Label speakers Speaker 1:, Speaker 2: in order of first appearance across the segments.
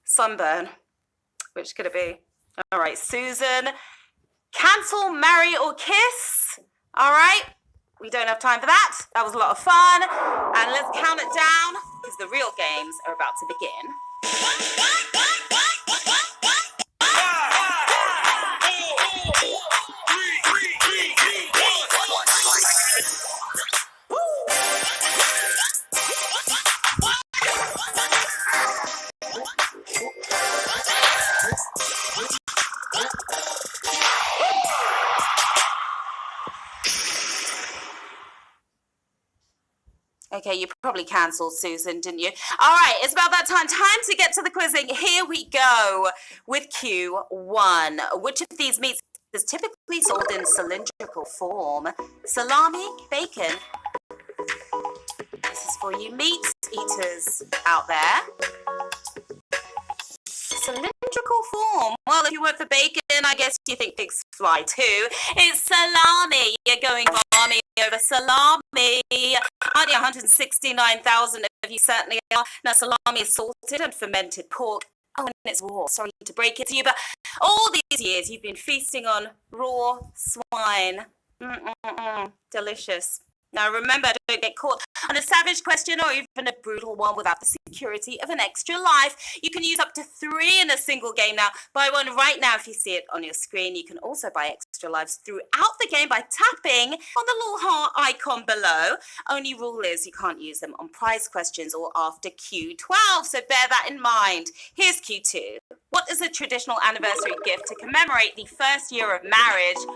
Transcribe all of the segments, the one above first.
Speaker 1: Sunburn. Which could it be? All right, Susan. Cancel, marry, or kiss. All right. We don't have time for that. That was a lot of fun. And let's count it down because the real games are about to begin. Okay, you probably cancelled, Susan, didn't you? All right, it's about that time. Time to get to the quizzing. Here we go with Q1. Which of these meats is typically sold in cylindrical form? Salami, bacon. This is for you meat eaters out there. Cylindrical form. Well, if you work for bacon, I guess you think pigs fly too. It's salami. You're going balmy over salami. Aren't you 169,000 of you certainly are? Now, salami is salted and fermented pork. Oh, and it's raw. Sorry to break it to you, but all these years you've been feasting on raw swine. Delicious. Now remember, don't get caught on a savage question or even a brutal one without the security of an extra life. You can use up to 3 in a single game now. Buy one right now if you see it on your screen. You can also buy extra lives throughout the game by tapping on the little heart icon below. Only rule is you can't use them on prize questions or after Q12, so bear that in mind. Here's Q2. What is a traditional anniversary gift to commemorate the first year of marriage?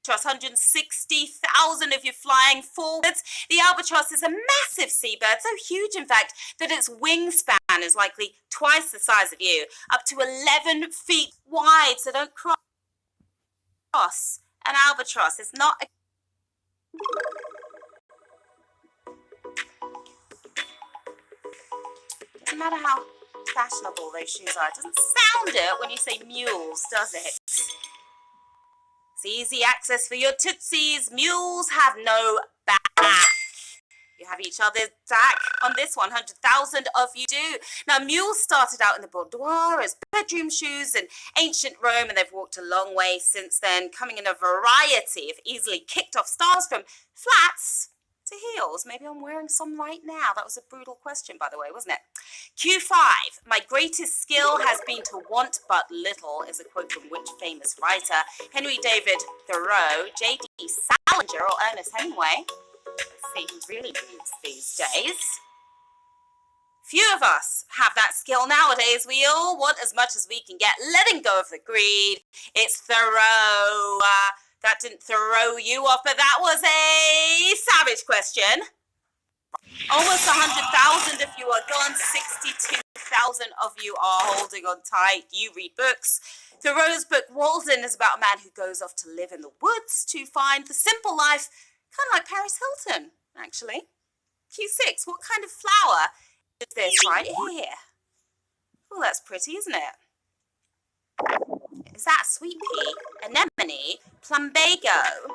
Speaker 1: Albatross, 160,000 if you're flying forwards. The albatross is a massive seabird, so huge in fact that its wingspan is likely twice the size of you, up to 11 feet wide, so don't cross an albatross. It's not a... Doesn't matter how fashionable those shoes are. It doesn't sound it when you say mules, does it? It's easy access for your tootsies. Mules have no back. You have each other's back. On this 100,000 of you do. Now, mules started out in the boudoir as bedroom shoes in ancient Rome, and they've walked a long way since then, coming in a variety of easily kicked off styles from flats to heels. Maybe I'm wearing some right now. That was a brutal question, by the way, wasn't it? Q5. My greatest skill has been to want but little is a quote from which famous writer? Henry David Thoreau, J.D. Salinger, or Ernest Hemingway? Let's see who really reads these days. Few of us have that skill nowadays. We all want as much as we can get, letting go of the greed. It's Thoreau. That didn't throw you off, but that was a savage question. Almost 100,000 if you are gone. 62,000 of you are holding on tight. You read books. Thoreau's book Walden is about a man who goes off to live in the woods to find the simple life, kind of like Paris Hilton, actually. Q6, what kind of flower is this right here? Oh, that's pretty, isn't it? Is that a sweet pea, anemone, plumbago?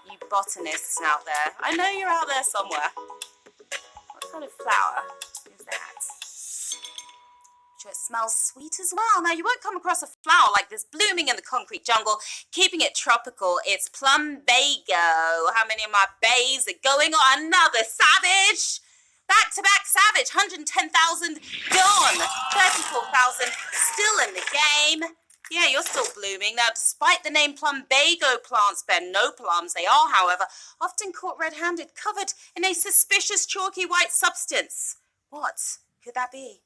Speaker 1: You botanists out there. I know you're out there somewhere. What kind of flower is that? Sure, it smells sweet as well. Now, you won't come across a flower like this blooming in the concrete jungle, keeping it tropical. It's plumbago. How many of my bays are going on? Another savage? Back-to-back savage. Savage, 110,000 gone. 34,000 still in the game. Yeah, you're still blooming. Now, despite the name plumbago plants bear no plums, they are, however, often caught red-handed, covered in a suspicious chalky white substance. What could that be?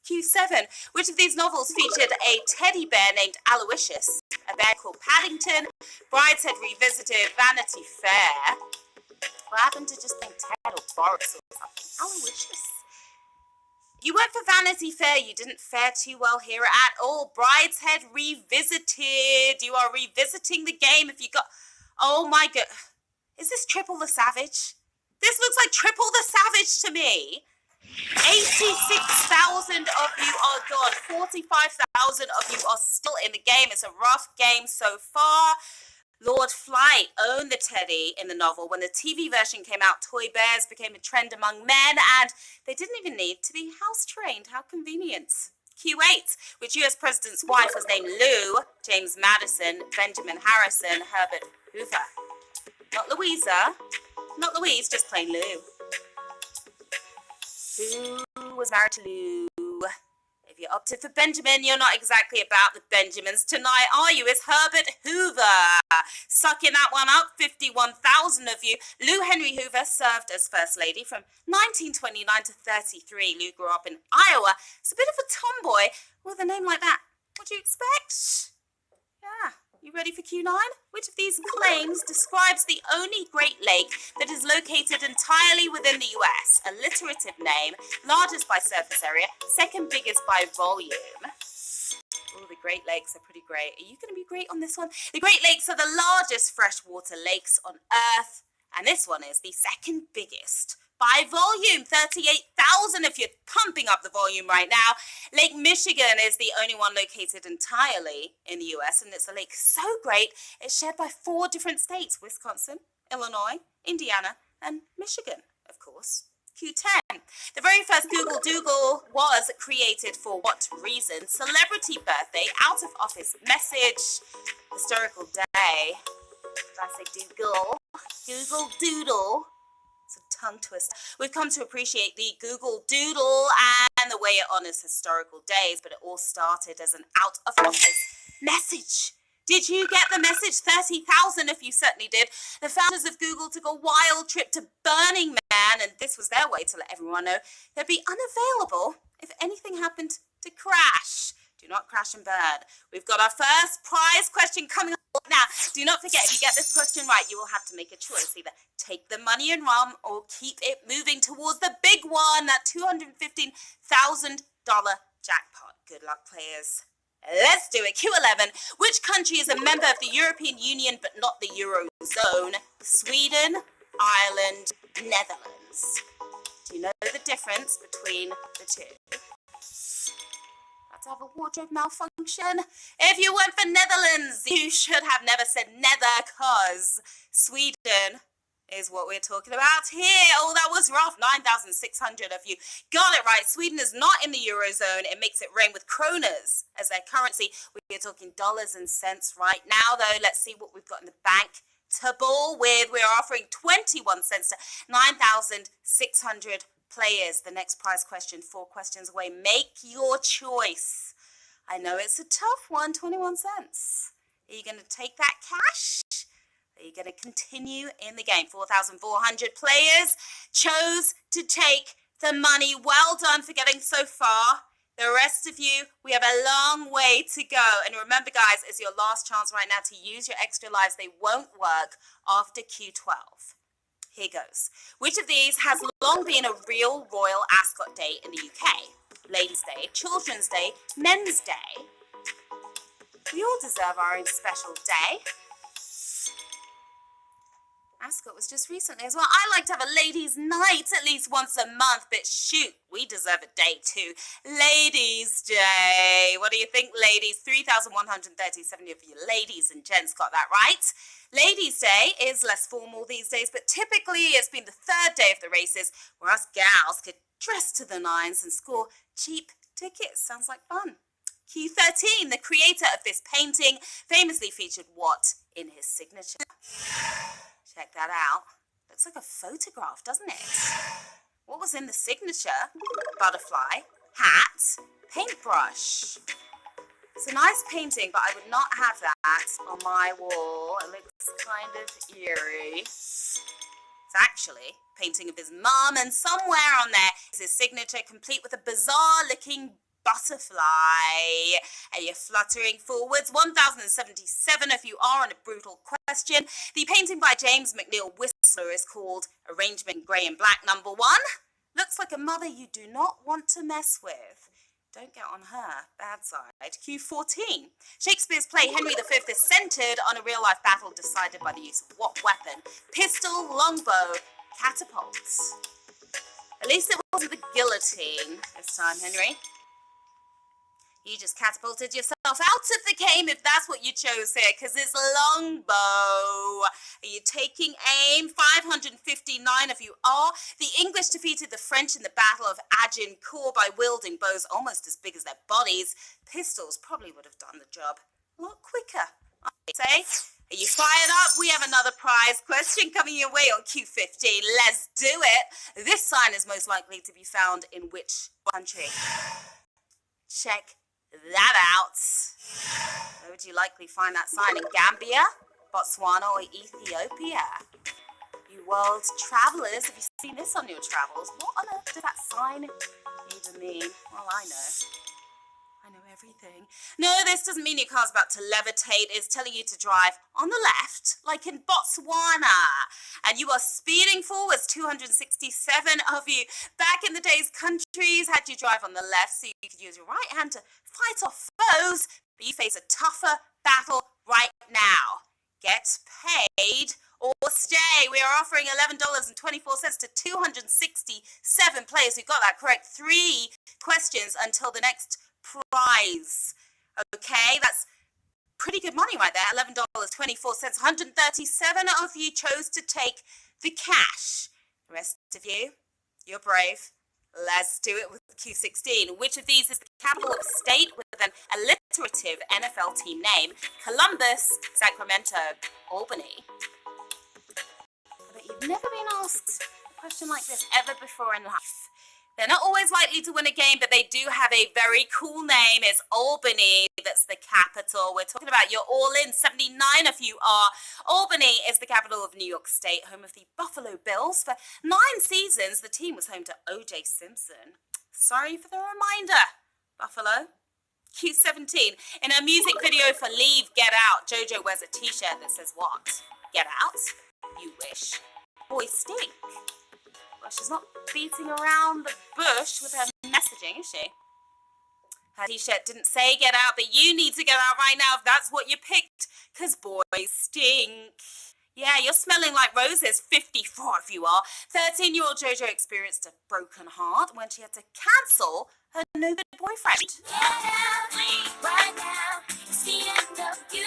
Speaker 1: Q7. Which of these novels featured a teddy bear named Aloysius, a bear called Paddington, Brideshead Revisited, Vanity Fair? What happened to just being Ted or Boris or something? Aloysius. You went for Vanity Fair. You didn't fare too well here at all. Brideshead Revisited. You are revisiting the game. If you got... Oh my god. Is this Triple the Savage? This looks like Triple the Savage to me. 86,000 of you are gone. 45,000 of you are still in the game. It's a rough game so far. Lord Flight owned the teddy in the novel. When the TV version came out, toy bears became a trend among men, and they didn't even need to be house-trained. How convenient. Q8, which US President's wife was named Lou, James Madison, Benjamin Harrison, Herbert Hoover. Not Louisa. Not Louise, just plain Lou. Who was married to Lou? If you opted for Benjamin, you're not exactly about the Benjamins tonight, are you? It's Herbert Hoover. Sucking that one up, 51,000 of you. Lou Henry Hoover served as First Lady from 1929 to 33. Lou grew up in Iowa. It's a bit of a tomboy with a name like that. What do you expect? Yeah. You ready for Q9? Which of these claims describes the only Great Lake that is located entirely within the US? Alliterative name, largest by surface area, second biggest by volume. Oh, the Great Lakes are pretty great. Are you going to be great on this one? The Great Lakes are the largest freshwater lakes on Earth, and this one is the second biggest by volume. 38,000 if you're pumping up the volume right now. Lake Michigan is the only one located entirely in the US, and it's a lake so great it's shared by 4 different states: Wisconsin, Illinois, Indiana, and Michigan, of course. Q10. The very first Google Doodle was created for what reason? Celebrity birthday, out of office message, historical day. Did I say Google? Google Doodle. It's a tongue twister. We've come to appreciate the Google Doodle and the way it honors historical days, but it all started as an out-of-office message. Did you get the message? 30,000 if you certainly did. The founders of Google took a wild trip to Burning Man, and this was their way to let everyone know they'd be unavailable if anything happened to crash. Do not crash and burn. We've got our first prize question coming up now. Do not forget, if you get this question right, you will have to make a choice. Either take the money and run or keep it moving towards the big one, that $215,000 jackpot. Good luck, players. Let's do it. Q11. Which country is a member of the European Union but not the Eurozone? Sweden, Ireland, Netherlands. Do you know the difference between the two? To have a wardrobe malfunction. If you went for Netherlands, you should have never said nether, cause Sweden is what we're talking about here. Oh, that was rough. 9,600 of you got it right. Sweden is not in the Eurozone. It makes it rain with kronas as their currency. We're talking dollars and cents right now, though. Let's see what we've got in the bank to ball with. We're offering 21 cents to 9,600 players. The next prize question, 4 questions away. Make your choice. I know it's a tough one, 21 cents. Are you going to take that cash? Are you going to continue in the game? 4,400 players chose to take the money. Well done for getting so far. The rest of you, we have a long way to go. And remember, guys, it's your last chance right now to use your extra lives. They won't work after Q12. Here goes. Which of these has long been a real royal ascot day in the UK? Ladies' Day, Children's Day, Men's Day. We all deserve our own special day. Ascot was just recently as well. I like to have a ladies' night at least once a month, but shoot, we deserve a day too. Ladies' Day. What do you think, ladies? 3,137 of you ladies and gents got that right. Ladies' Day is less formal these days, but typically it's been the 3rd day of the races where us gals could dress to the nines and score cheap tickets. Sounds like fun. Q13, the creator of this painting, famously featured what in his signature? Check that out. Looks like a photograph, doesn't it? What was in the signature? Butterfly, hat, paintbrush. It's a nice painting, but I would not have that on my wall. It looks kind of eerie. It's actually a painting of his mum, and somewhere on there is his signature, complete with a bizarre-looking butterfly. And you're fluttering forwards. 1077 if you are on a brutal question. The painting by James McNeill Whistler is called Arrangement Grey and Black No. 1. Looks like a mother you do not want to mess with. Don't get on her bad side. Q14. Shakespeare's play Henry V is centred on a real-life battle decided by the use of what weapon? Pistol, longbow, catapults. At least it wasn't the guillotine this time, Henry. You just catapulted yourself out of the game if that's what you chose here, because it's longbow. Are you taking aim? 559 of you are. The English defeated the French in the Battle of Agincourt by wielding bows almost as big as their bodies. Pistols probably would have done the job a lot quicker, I'd say. Are you fired up? We have another prize question coming your way on Q15. Let's do it. This sign is most likely to be found in which country? Check that out. Where would you likely find that sign? In Gambia, Botswana, or Ethiopia? You world travelers, have you seen this on your travels? What on earth does that sign even mean? Well, I know everything. No, this doesn't mean your car's about to levitate. It's telling you to drive on the left, like in Botswana. And you are speeding forwards, 267 of you. Back in the days, countries had you drive on the left so you could use your right hand to fight off foes, but you face a tougher battle right now. Get paid or stay. We are offering $11.24 to 267 players who got that correct. 3 questions until the next prize. Okay, that's pretty good money right there. $11.24. 137 of you chose to take the cash. The rest of you, you're brave. Let's do it with Q16. Which of these is the capital of a state with an alliterative NFL team name? Columbus, Sacramento, Albany. But you've never been asked a question like this ever before in life. They're not always likely to win a game, but they do have a very cool name. It's Albany. That's the capital. We're talking about you're all in. 79 of you are. Albany is the capital of New York State, home of the Buffalo Bills. For 9 seasons, the team was home to O.J. Simpson. Sorry for the reminder, Buffalo. Q17. In a music video for Leave, Get Out, JoJo wears a t-shirt that says what? Get out? You wish. Boys stink. Well, she's not beating around the bush with her messaging, is she? Her t-shirt didn't say get out, but you need to get out right now if that's what you picked, because boys stink. Yeah, you're smelling like roses, 54 if you are. 13-year-old JoJo experienced a broken heart when she had to cancel her no-good boyfriend. Right now, it's the end of you.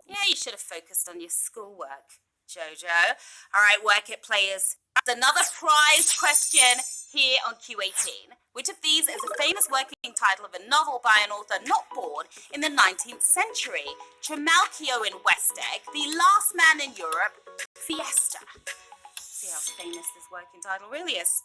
Speaker 1: Yeah, you should have focused on your schoolwork, JoJo. All right, work it, players. Another prize question here on Q18. Which of these is a famous working title of a novel by an author not born in the 19th century? Trimalchio in West Egg, The Last Man in Europe, Fiesta. See how famous this working title really is.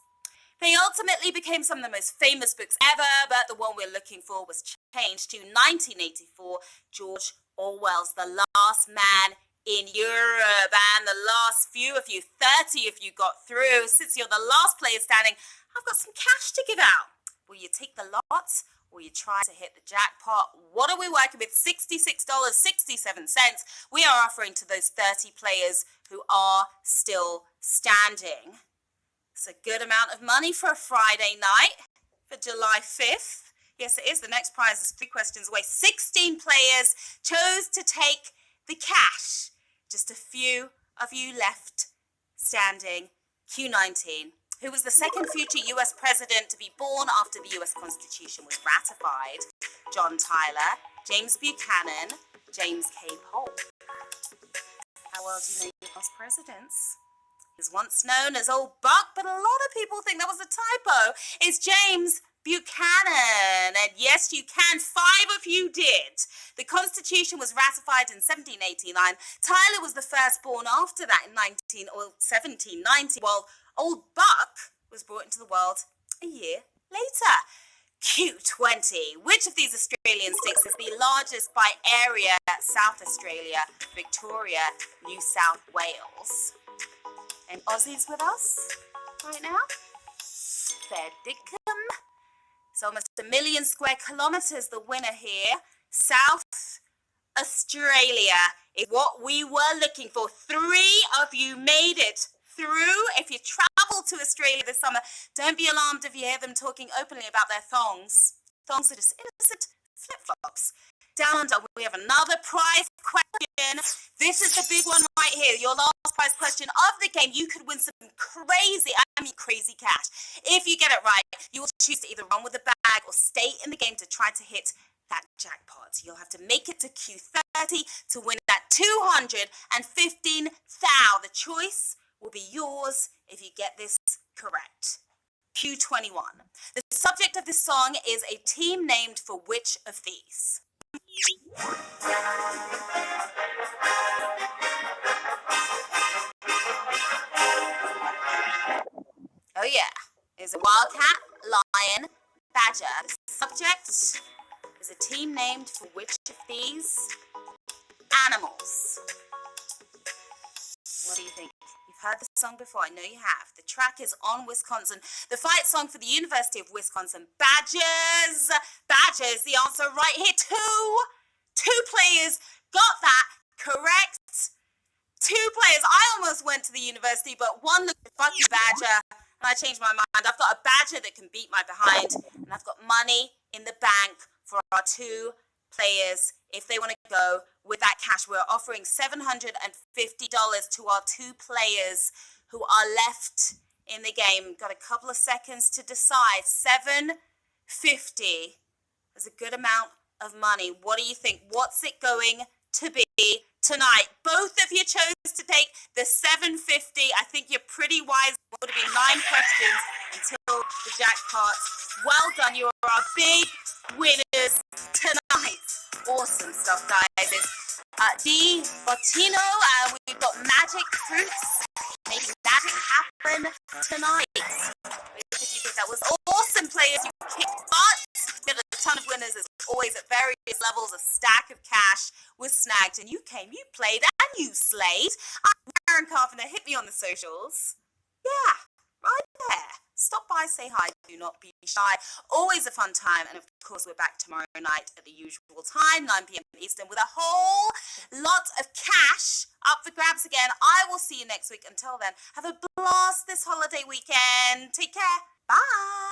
Speaker 1: They ultimately became some of the most famous books ever, but the one we're looking for was changed to 1984, George Orwell's The Last Man in Europe. And the last few of you, 30 of you got through. Since you're the last player standing, I've got some cash to give out. Will you take the lots? Will you try to hit the jackpot? What are we working with? $66.67. We are offering to those 30 players who are still standing. It's a good amount of money for a Friday night for July 5th. Yes, it is. The next prize is 3 questions away. 16 players chose to take the cash. Just a few of you left standing. Q19. Who was the second future US president to be born after the US Constitution was ratified? John Tyler, James Buchanan, James K. Polk. How well do you know your past presidents? He was once known as Old Buck, but a lot of people think that was a typo. It's James Buchanan. And yes, you can. 5 of you did. The Constitution was ratified in 1789. Tyler was the first born after that in 1790, while Old Buck was brought into the world a year later. Q20. Which of these Australian states is the largest by area? South Australia, Victoria, New South Wales. Any Aussies with us right now? Fair dinkum. It's almost 1 million square kilometres, the winner here. South Australia is what we were looking for. 3 of you made it through. If you travel to Australia this summer, don't be alarmed if you hear them talking openly about their thongs. Thongs are just innocent flip-flops. Down under, we have another prize question. This is the big one right here. Your last prize question of the game. You could win some crazy cash. If you get it right, you will choose to either run with the bag or stay in the game to try to hit that jackpot. You'll have to make it to Q30 to win that 215,000. The choice will be yours if you get this correct. Q21. The subject of this song is a team named for which of these? Oh yeah. Is a wildcat, lion, badger. The subject is a team named for which of these animals? What do you think? You've heard the song before, I know you have. The track is on Wisconsin. The fight song for the University of Wisconsin. Badgers. Badgers, the answer right here. Two players got that correct. 2 players. I almost went to the university, but one looked fuck you, Badger. And I changed my mind. I've got a badger that can beat my behind. And I've got money in the bank for our 2 players. If they want to go with that cash, we're offering $750 to our 2 players who are left in the game. Got a couple of seconds to decide. $750 is a good amount of money. What do you think? What's it going to be tonight? Both of you chose to take the $750. I think you're pretty wise. It would have been 9 questions until the jackpot. Well done. You are our big winners tonight. Awesome stuff, guys. It's Di Bottino. We've got magic fruits. Making magic happen tonight. That was awesome, players. You kicked butt. We had a ton of winners, as always, at various levels. A stack of cash was snagged, and you came, you played, and you slayed. I'm Aaron Carpenter. Hit me on the socials. Yeah, right there. Stop by, say hi. Do not be shy. Always a fun time. And of course, we're back tomorrow night at the usual time, 9 p.m. Eastern, with a whole lot of cash up for grabs again. I will see you next week. Until then, have a blast this holiday weekend. Take care. Bye.